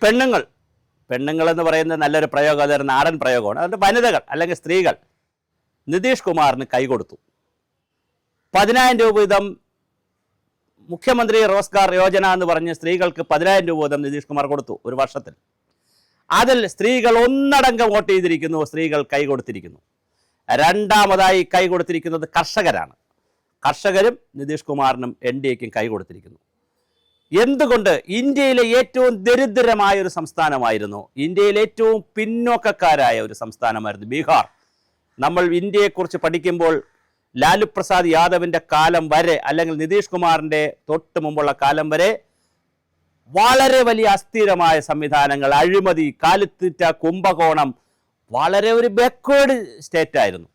പെണ്ണുങ്ങൾ പെണ്ണുങ്ങളെന്ന് പറയുന്നത് നല്ലൊരു പ്രയോഗം, അതൊരു നാടൻ പ്രയോഗമാണ്. അതുകൊണ്ട് വനിതകൾ അല്ലെങ്കിൽ സ്ത്രീകൾ നിതീഷ് കുമാറിന് കൈകൊടുത്തു. 10,000 രൂപ വീതം മുഖ്യമന്ത്രി റോസ്ഗാർ യോജന എന്ന് പറഞ്ഞ് സ്ത്രീകൾക്ക് 10,000 രൂപ വീതം നിതീഷ് കുമാർ കൊടുത്തു ഒരു വർഷത്തിൽ. അതിൽ സ്ത്രീകൾ ഒന്നടങ്കം വോട്ട് ചെയ്തിരിക്കുന്നു, സ്ത്രീകൾ കൈ കൊടുത്തിരിക്കുന്നു. രണ്ടാമതായി കൈ കൊടുത്തിരിക്കുന്നത് കർഷകരാണ്. കർഷകരും നിതീഷ് കുമാറിനും NDAക്കും കൈ കൊടുത്തിരിക്കുന്നു. എന്തുകൊണ്ട്? ഇന്ത്യയിലെ ഏറ്റവും ദരിദ്രമായ ഒരു സംസ്ഥാനമായിരുന്നു, ഇന്ത്യയിലെ ഏറ്റവും പിന്നോക്കക്കാരായ ഒരു സംസ്ഥാനമായിരുന്നു ബീഹാർ. നമ്മൾ ഇന്ത്യയെക്കുറിച്ച് പഠിക്കുമ്പോൾ ലാലു പ്രസാദ് യാദവിൻ്റെ കാലം വരെ അല്ലെങ്കിൽ നിതീഷ് കുമാറിൻ്റെ തൊട്ട് മുമ്പുള്ള കാലം വരെ വളരെ വലിയ അസ്ഥിരമായ സംവിധാനങ്ങൾ, അഴിമതി, കാലിത്തീറ്റ, കുംഭകോണം, വളരെ ഒരു ബാക്ക്വേർഡ് സ്റ്റേറ്റ് ആയിരുന്നു.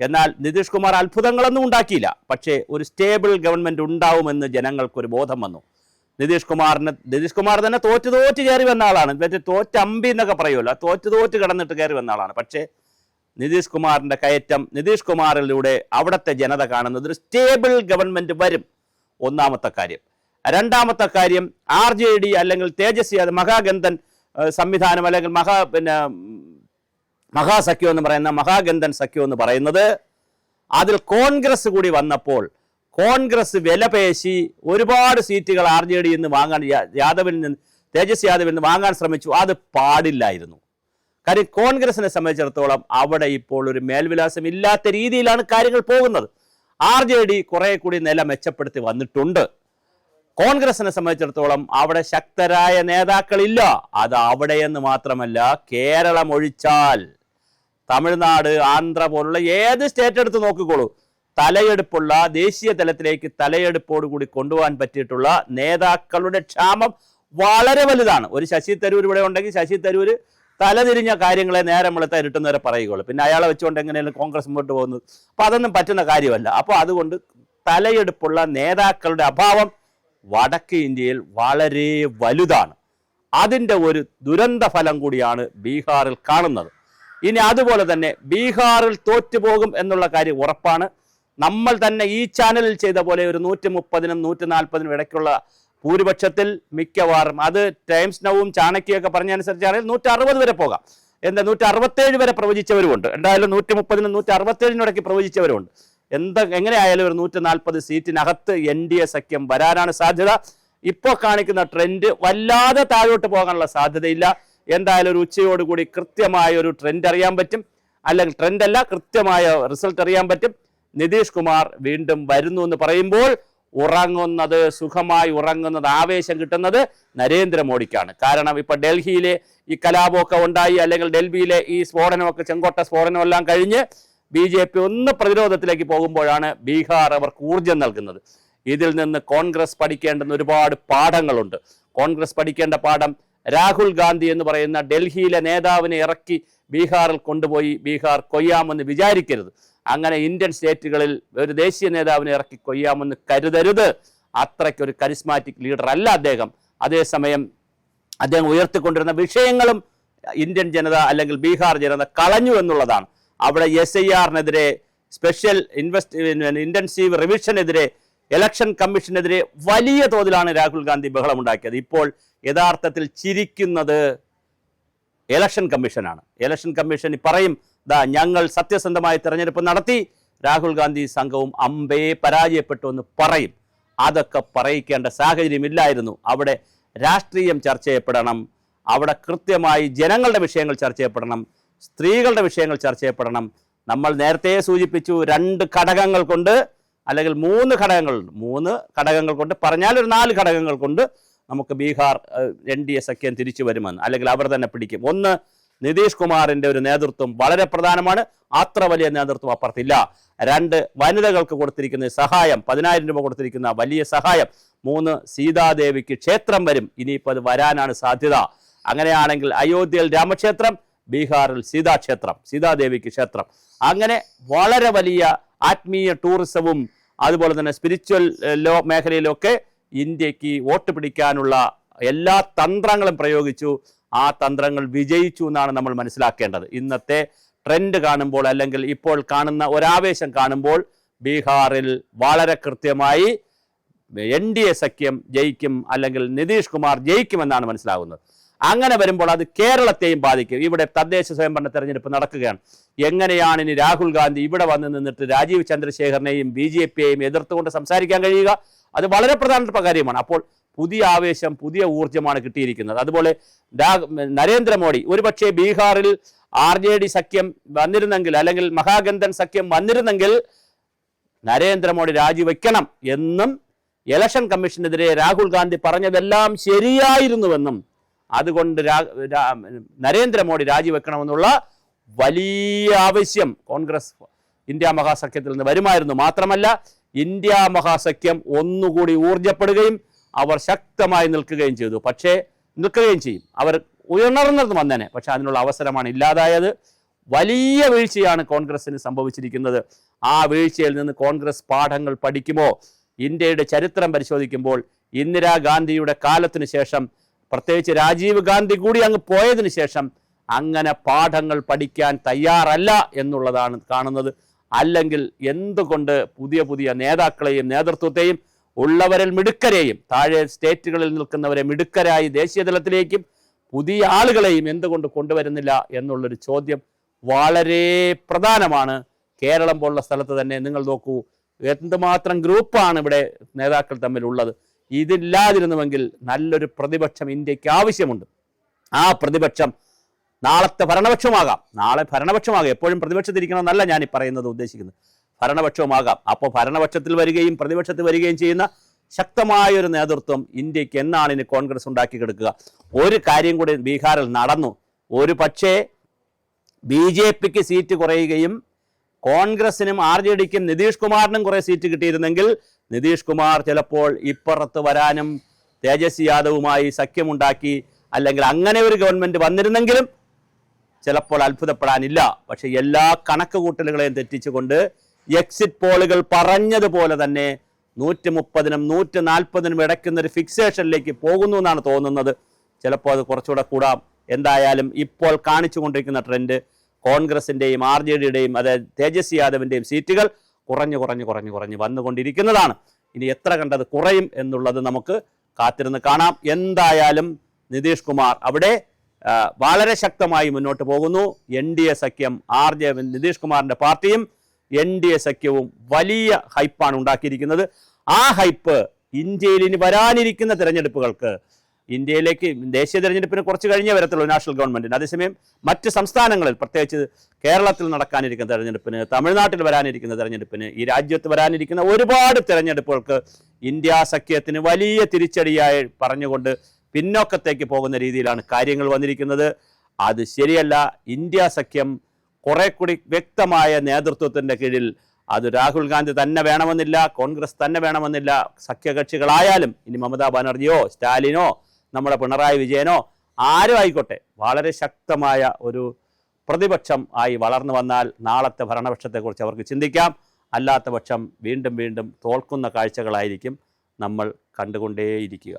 എന്നാൽ നിതീഷ് കുമാർ അത്ഭുതങ്ങളൊന്നും ഉണ്ടാക്കിയില്ല. പക്ഷേ ഒരു സ്റ്റേബിൾ ഗവൺമെൻറ് ഉണ്ടാവുമെന്ന് ജനങ്ങൾക്കൊരു ബോധം വന്നു. നിതീഷ് കുമാർ തന്നെ തോറ്റ് കയറി വന്ന ആളാണ്. തോറ്റമ്പി എന്നൊക്കെ പറയുമല്ലോ, തോറ്റ് കിടന്നിട്ട് കയറി വന്ന ആളാണ്. പക്ഷേ നിതീഷ് കുമാറിൻ്റെ കയറ്റം, നിതീഷ് കുമാറിലൂടെ അവിടുത്തെ ജനത കാണുന്നത് ഒരു സ്റ്റേബിൾ ഗവൺമെൻറ് വരും, ഒന്നാമത്തെ കാര്യം. രണ്ടാമത്തെ കാര്യം, RJD അല്ലെങ്കിൽ തേജസ്വി യാദവ് മഹാഗന്ധൻ സംവിധാനം അല്ലെങ്കിൽ മഹാസഖ്യം എന്ന് പറയുന്ന മഹാഗന്ധൻ സഖ്യം എന്ന് പറയുന്നത്, അതിൽ കോൺഗ്രസ് കൂടി വന്നപ്പോൾ കോൺഗ്രസ് വിലപേശി ഒരുപാട് സീറ്റുകൾ RJD നിന്ന് വാങ്ങാൻ, തേജസ്വി യാദവിൽ നിന്ന് വാങ്ങാൻ ശ്രമിച്ചു. അത് പാടില്ലായിരുന്നു. കാര്യം കോൺഗ്രസിനെ സംബന്ധിച്ചിടത്തോളം അവിടെ ഇപ്പോൾ ഒരു മേൽവിലാസം ഇല്ലാത്ത രീതിയിലാണ് കാര്യങ്ങൾ പോകുന്നത്. RJD കുറെ കൂടി നില മെച്ചപ്പെടുത്തി വന്നിട്ടുണ്ട്. കോൺഗ്രസിനെ സംബന്ധിച്ചിടത്തോളം അവിടെ ശക്തരായ നേതാക്കളില്ല. അത് അവിടെയെന്ന് മാത്രമല്ല, കേരളം ഒഴിച്ചാൽ തമിഴ്നാട്, ആന്ധ്ര പോലുള്ള ഏത് സ്റ്റേറ്റ് എടുത്ത് നോക്കിക്കോളൂ, തലയെടുപ്പുള്ള, ദേശീയ തലത്തിലേക്ക് തലയെടുപ്പോടുകൂടി കൊണ്ടുപോകാൻ പറ്റിയിട്ടുള്ള നേതാക്കളുടെ ക്ഷാമം വളരെ വലുതാണ്. ഒരു ശശി തരൂർ ഇവിടെ ഉണ്ടെങ്കിൽ ശശി തരൂർ തലതിരിഞ്ഞ കാര്യങ്ങളെ നേരം വെളുത്ത ഇരുട്ടുന്നവരെ പറയുകയുള്ളൂ. പിന്നെ അയാളെ വെച്ചുകൊണ്ട് എങ്ങനെയാണ് കോൺഗ്രസ് മുമ്പോട്ട് പോകുന്നത്? അപ്പോൾ അതൊന്നും പറ്റുന്ന കാര്യമല്ല. അപ്പോൾ അതുകൊണ്ട് തലയെടുപ്പുള്ള നേതാക്കളുടെ അഭാവം വടക്കേ ഇന്ത്യയിൽ വളരെ വലുതാണ്. അതിൻ്റെ ഒരു ദുരന്ത ഫലം കൂടിയാണ് ബീഹാറിൽ കാണുന്നത്. ഇനി അതുപോലെ തന്നെ ബീഹാറിൽ തോറ്റുപോകും എന്നുള്ള കാര്യം ഉറപ്പാണ്. നമ്മൾ തന്നെ ഈ ചാനലിൽ ചെയ്ത പോലെ ഒരു 130-നും 140-നും ഇടയ്ക്കുള്ള ഭൂരിപക്ഷത്തിൽ മിക്കവാറും, അത് ടൈംസ് നൗവും ചാണക്യൊക്കെ പറഞ്ഞനുസരിച്ചാണെങ്കിൽ 160 വരെ പോകാം. 167 വരെ പ്രവചിച്ചവരുമുണ്ട്. എന്തായാലും 130-നും 167-നും ഇടയ്ക്ക് പ്രവചിച്ചവരുമുണ്ട്. എങ്ങനെയായാലും ഒരു 140 സീറ്റിനകത്ത് NDA സഖ്യം വരാനാണ് സാധ്യത. ഇപ്പോൾ കാണിക്കുന്ന ട്രെൻഡ് വല്ലാതെ താഴോട്ട് പോകാനുള്ള സാധ്യതയില്ല. എന്തായാലും ഒരു ഉച്ചയോടുകൂടി കൃത്യമായ ഒരു ട്രെൻഡ് അറിയാൻ പറ്റും, അല്ലെങ്കിൽ ട്രെൻഡല്ല, കൃത്യമായ റിസൾട്ട് അറിയാൻ പറ്റും. നിതീഷ് കുമാർ വീണ്ടും വരുന്നു എന്ന് പറയുമ്പോൾ സുഖമായി ഉറങ്ങുന്നത്, ആവേശം കിട്ടുന്നത് നരേന്ദ്രമോദിക്കാണ്. കാരണം ഇപ്പൊ ഡൽഹിയിലെ ഈ കലാപമൊക്കെ ഉണ്ടായി, അല്ലെങ്കിൽ ഡൽഹിയിലെ ഈ സ്ഫോടനമൊക്കെ, ചെങ്കോട്ട സ്ഫോടനമെല്ലാം കഴിഞ്ഞ് BJP ഒന്ന് പ്രതിരോധത്തിലേക്ക് പോകുമ്പോഴാണ് ബീഹാർ അവർക്ക് ഊർജം നൽകുന്നത്. ഇതിൽ നിന്ന് കോൺഗ്രസ് പഠിക്കേണ്ടുന്ന ഒരുപാട് പാഠങ്ങളുണ്ട്. കോൺഗ്രസ് പഠിക്കേണ്ട പാഠം, രാഹുൽ ഗാന്ധി എന്ന് പറയുന്ന ഡൽഹിയിലെ നേതാവിനെ ഇറക്കി ബീഹാറിൽ കൊണ്ടുപോയി ബീഹാർ കൊയ്യാമെന്ന് വിചാരിക്കരുത്. അങ്ങനെ ഇന്ത്യൻ സ്റ്റേറ്റുകളിൽ ഒരു ദേശീയ നേതാവിനെ ഇറക്കി കൊയ്യാമെന്ന് കരുതരുത്. അത്രയ്ക്കൊരു കരിസ്മാറ്റിക് ലീഡർ അല്ല അദ്ദേഹം. അതേസമയം അദ്ദേഹം ഉയർത്തിക്കൊണ്ടിരുന്ന വിഷയങ്ങളും ഇന്ത്യൻ ജനത അല്ലെങ്കിൽ ബീഹാർ ജനത കളഞ്ഞു എന്നുള്ളതാണ്. അവിടെ SIR-നെതിരെ, സ്പെഷ്യൽ ഇൻറ്റൻസീവ് റിവിഷനെതിരെ, ഇലക്ഷൻ കമ്മീഷനെതിരെ വലിയ തോതിലാണ് രാഹുൽ ഗാന്ധി ബഹളമുണ്ടാക്കിയത്. ഇപ്പോൾ യഥാർത്ഥത്തിൽ ചിരിക്കുന്നത് ഇലക്ഷൻ കമ്മീഷനാണ്. ഇലക്ഷൻ കമ്മീഷൻ പറയും, ഞങ്ങൾ സത്യസന്ധമായ തെരഞ്ഞെടുപ്പ് നടത്തി, രാഹുൽ ഗാന്ധി സംഘവും അമ്പേ പരാജയപ്പെട്ടു എന്ന് പറയും. അതൊക്കെ പറയിക്കേണ്ട സാഹചര്യമില്ലായിരുന്നു. അവിടെ രാഷ്ട്രീയം ചർച്ച ചെയ്യപ്പെടണം, അവിടെ കൃത്യമായി ജനങ്ങളുടെ വിഷയങ്ങൾ ചർച്ച ചെയ്യപ്പെടണം, സ്ത്രീകളുടെ വിഷയങ്ങൾ ചർച്ച ചെയ്യപ്പെടണം. നമ്മൾ നേരത്തെ സൂചിപ്പിച്ചു, 2 ഘടകങ്ങൾ കൊണ്ട് അല്ലെങ്കിൽ 3 ഘടകങ്ങൾ കൊണ്ട് പറഞ്ഞാൽ ഒരു 4 ഘടകങ്ങൾ കൊണ്ട് നമുക്ക് ബീഹാർ NDA സഖ്യം തിരിച്ചു വരുമെന്ന്, അല്ലെങ്കിൽ അവർ തന്നെ പിടിക്കും. ഒന്ന്, നിതീഷ് കുമാറിൻ്റെ ഒരു നേതൃത്വം വളരെ പ്രധാനമാണ്. അത്ര വലിയ നേതൃത്വം അപ്പുറത്തില്ല. 2, വനിതകൾക്ക് കൊടുത്തിരിക്കുന്ന സഹായം, 10,000 രൂപ കൊടുത്തിരിക്കുന്ന വലിയ സഹായം. 3, സീതാദേവിക്ക് ക്ഷേത്രം വരും. ഇനിയിപ്പോൾ അത് വരാനാണ് സാധ്യത. അങ്ങനെയാണെങ്കിൽ അയോധ്യയിൽ രാമക്ഷേത്രം, ബീഹാറിൽ സീതാക്ഷേത്രം, സീതാദേവിക്ക് ക്ഷേത്രം. അങ്ങനെ വളരെ വലിയ ആത്മീയ ടൂറിസവും അതുപോലെ തന്നെ സ്പിരിച്വൽ മേഖലയിലൊക്കെ ഇന്ത്യക്ക് വോട്ട് പിടിക്കാനുള്ള എല്ലാ തന്ത്രങ്ങളും പ്രയോഗിച്ചു. ആ തന്ത്രങ്ങൾ വിജയിച്ചു എന്നാണ് നമ്മൾ മനസ്സിലാക്കേണ്ടത്. ഇന്നത്തെ ട്രെൻഡ് കാണുമ്പോൾ, അല്ലെങ്കിൽ ഇപ്പോൾ കാണുന്ന ഒരാവേശം കാണുമ്പോൾ, ബീഹാറിൽ വളരെ കൃത്യമായി NDA സഖ്യം ജയിക്കും, അല്ലെങ്കിൽ നിതീഷ് കുമാർ ജയിക്കുമെന്നാണ് മനസ്സിലാകുന്നത്. അങ്ങനെ വരുമ്പോൾ അത് കേരളത്തെയും ബാധിക്കും. ഇവിടെ തദ്ദേശ സ്വയംഭരണ തെരഞ്ഞെടുപ്പ് നടക്കുകയാണ്. എങ്ങനെയാണ് ഇനി രാഹുൽ ഗാന്ധി ഇവിടെ വന്ന് നിന്നിട്ട് രാജീവ് ചന്ദ്രശേഖരനെയും BJPയെയും എതിർത്തുകൊണ്ട് സംസാരിക്കാൻ കഴിയുക? അത് വളരെ പ്രധാനപ്പെട്ട കാര്യമാണ്. അപ്പോൾ പുതിയ ആവേശം, പുതിയ ഊർജ്ജമാണ് കിട്ടിയിരിക്കുന്നത്. അതുപോലെ നരേന്ദ്രമോദി ഒരുപക്ഷെ ബീഹാറിൽ RJD സഖ്യം വന്നിരുന്നെങ്കിൽ, അല്ലെങ്കിൽ മഹാഗന്ധൻ സഖ്യം വന്നിരുന്നെങ്കിൽ നരേന്ദ്രമോദി രാജിവെക്കണം എന്നും ഇലക്ഷൻ കമ്മീഷനെതിരെ രാഹുൽ ഗാന്ധി പറഞ്ഞതെല്ലാം ശരിയായിരുന്നുവെന്നും അതുകൊണ്ട് നരേന്ദ്രമോദി രാജിവെക്കണമെന്നുള്ള വലിയ ആവശ്യം കോൺഗ്രസ് ഇന്ത്യ മഹാസഖ്യത്തിൽ നിന്ന് വരുമായിരുന്നു. മാത്രമല്ല ഇന്ത്യ മഹാസഖ്യം ഒന്നുകൂടി ഊർജപ്പെടുകയും അവർ ശക്തമായി നിൽക്കുകയും ചെയ്തു. പക്ഷേ നിൽക്കുകയും ചെയ്യും, അവർ ഉയർന്നു വന്നേനെ. പക്ഷെ അതിനുള്ള അവസരമാണ് ഇല്ലാതായത്. വലിയ വീഴ്ചയാണ് കോൺഗ്രസിന് സംഭവിച്ചിരിക്കുന്നത്. ആ വീഴ്ചയിൽ നിന്ന് കോൺഗ്രസ് പാഠങ്ങൾ പഠിക്കുമോ? ഇന്ത്യയുടെ ചരിത്രം പരിശോധിക്കുമ്പോൾ ഇന്ദിരാഗാന്ധിയുടെ കാലത്തിന് ശേഷം, പ്രത്യേകിച്ച് രാജീവ് ഗാന്ധി കൂടി അങ്ങ് പോയതിനു ശേഷം അങ്ങനെ പാഠങ്ങൾ പഠിക്കാൻ തയ്യാറല്ല എന്നുള്ളതാണ് കാണുന്നത്. അല്ലെങ്കിൽ എന്തുകൊണ്ട് പുതിയ പുതിയ നേതാക്കളെയും നേതൃത്വത്തെയും ഉള്ളവരിൽ മിടുക്കരെയും താഴെ സ്റ്റേറ്റുകളിൽ നിൽക്കുന്നവരെ മിടുക്കരായി ദേശീയ തലത്തിലേക്കും പുതിയ ആളുകളെയും എന്തുകൊണ്ട് കൊണ്ടുവരുന്നില്ല എന്നുള്ളൊരു ചോദ്യം വളരെ പ്രധാനമാണ്. കേരളം പോലുള്ള സ്ഥലത്ത് തന്നെ നിങ്ങൾ നോക്കൂ, എന്തുമാത്രം ഗ്രൂപ്പാണ് ഇവിടെ നേതാക്കൾ തമ്മിലുള്ളത്. ഇതില്ലാതിരുന്നുവെങ്കിൽ നല്ലൊരു പ്രതിപക്ഷം ഇന്ത്യക്ക് ആവശ്യമുണ്ട്. ആ പ്രതിപക്ഷം നാളത്തെ ഭരണപക്ഷമാകാം. നാളെ ഭരണപക്ഷമാകാം. എപ്പോഴും പ്രതിപക്ഷത്തിരിക്കണമെന്നല്ല ഞാൻ ഈ പറയുന്നത്, ഉദ്ദേശിക്കുന്നത് ഭരണപക്ഷവുമാകാം. അപ്പോൾ ഭരണപക്ഷത്തിൽ വരികയും പ്രതിപക്ഷത്തിൽ വരികയും ചെയ്യുന്ന ശക്തമായൊരു നേതൃത്വം ഇന്ത്യക്ക് എന്നാണ് ഇനി കോൺഗ്രസ് ഉണ്ടാക്കി കൊടുക്കുക. ഒരു കാര്യം കൂടി ബീഹാറിൽ നടന്നു. ഒരു പക്ഷേ BJPക്ക് സീറ്റ് കുറയുകയും കോൺഗ്രസിനും RJDക്കും നിതീഷ് കുമാറിനും കുറേ സീറ്റ് കിട്ടിയിരുന്നെങ്കിൽ നിതീഷ് കുമാർ ചിലപ്പോൾ ഇപ്പുറത്ത് വരാനും തേജസ്വി യാദവുമായി സഖ്യമുണ്ടാക്കി, അല്ലെങ്കിൽ അങ്ങനെ ഒരു ഗവൺമെന്റ് വന്നിരുന്നെങ്കിലും ചിലപ്പോൾ അത്ഭുതപ്പെടാനില്ല. പക്ഷെ എല്ലാ കണക്കുകൂട്ടലുകളെയും തെറ്റിച്ചുകൊണ്ട് എക്സിറ്റ് പോളുകൾ പറഞ്ഞതുപോലെ തന്നെ 130നും 140നും ഇടയ്ക്കുന്നൊരു ഫിക്സേഷനിലേക്ക് പോകുന്നു എന്നാണ് തോന്നുന്നത്. ചിലപ്പോൾ അത് കുറച്ചുകൂടെ കൂടാം. എന്തായാലും ഇപ്പോൾ കാണിച്ചുകൊണ്ടിരിക്കുന്ന ട്രെൻഡ് കോൺഗ്രസിൻ്റെയും RJDയുടെയും അതായത് തേജസ്വി യാദവിൻ്റെയും സീറ്റുകൾ കുറഞ്ഞ് വന്നുകൊണ്ടിരിക്കുന്നതാണ്. ഇനി എത്ര കണ്ടത് കുറയും എന്നുള്ളത് നമുക്ക് കാത്തിരുന്ന് കാണാം. എന്തായാലും നിതീഷ് കുമാർ അവിടെ വളരെ ശക്തമായി മുന്നോട്ട് പോകുന്നു. NDA സഖ്യം നിതീഷ് കുമാറിൻ്റെ പാർട്ടിയും NDA സഖ്യവും വലിയ ഹൈപ്പാണ് ഉണ്ടാക്കിയിരിക്കുന്നത്. ആ ഹൈപ്പ് ഇന്ത്യയിൽ ഇനി വരാനിരിക്കുന്ന തിരഞ്ഞെടുപ്പുകൾക്ക്, ഇന്ത്യയിലേക്ക് ദേശീയ തിരഞ്ഞെടുപ്പിന് കുറച്ച് കഴിഞ്ഞേ വരത്തുള്ളൂ നാഷണൽ ഗവൺമെൻറ്റിന്. അതേസമയം മറ്റ് സംസ്ഥാനങ്ങളിൽ, പ്രത്യേകിച്ച് കേരളത്തിൽ നടക്കാനിരിക്കുന്ന തെരഞ്ഞെടുപ്പിന്, തമിഴ്നാട്ടിൽ വരാനിരിക്കുന്ന തെരഞ്ഞെടുപ്പിന്, ഈ രാജ്യത്ത് വരാനിരിക്കുന്ന ഒരുപാട് തിരഞ്ഞെടുപ്പുകൾക്ക് ഇന്ത്യ സഖ്യത്തിന് വലിയ തിരിച്ചടിയായി പറഞ്ഞുകൊണ്ട് പിന്നോക്കത്തേക്ക് പോകുന്ന രീതിയിലാണ് കാര്യങ്ങൾ വന്നിരിക്കുന്നത്. അത് ശരിയല്ല. ഇന്ത്യ സഖ്യം കുറെ കൂടി വ്യക്തമായ നേതൃത്വത്തിൻ്റെ കീഴിൽ, അത് രാഹുൽ ഗാന്ധി തന്നെ വേണമെന്നില്ല, കോൺഗ്രസ് തന്നെ വേണമെന്നില്ല, സഖ്യകക്ഷികളായാലും ഇനി മമതാ ബാനർജിയോ സ്റ്റാലിനോ നമ്മുടെ പിണറായി വിജയനോ ആരും ആയിക്കോട്ടെ, വളരെ ശക്തമായ ഒരു പ്രതിപക്ഷം ആയി വളർന്നു വന്നാൽ നാളത്തെ ഭരണപക്ഷത്തെക്കുറിച്ച് അവർക്ക് ചിന്തിക്കാം. അല്ലാത്ത പക്ഷം വീണ്ടും തോൽക്കുന്ന കാഴ്ചകളായിരിക്കും നമ്മൾ കണ്ടുകൊണ്ടേയിരിക്കുക.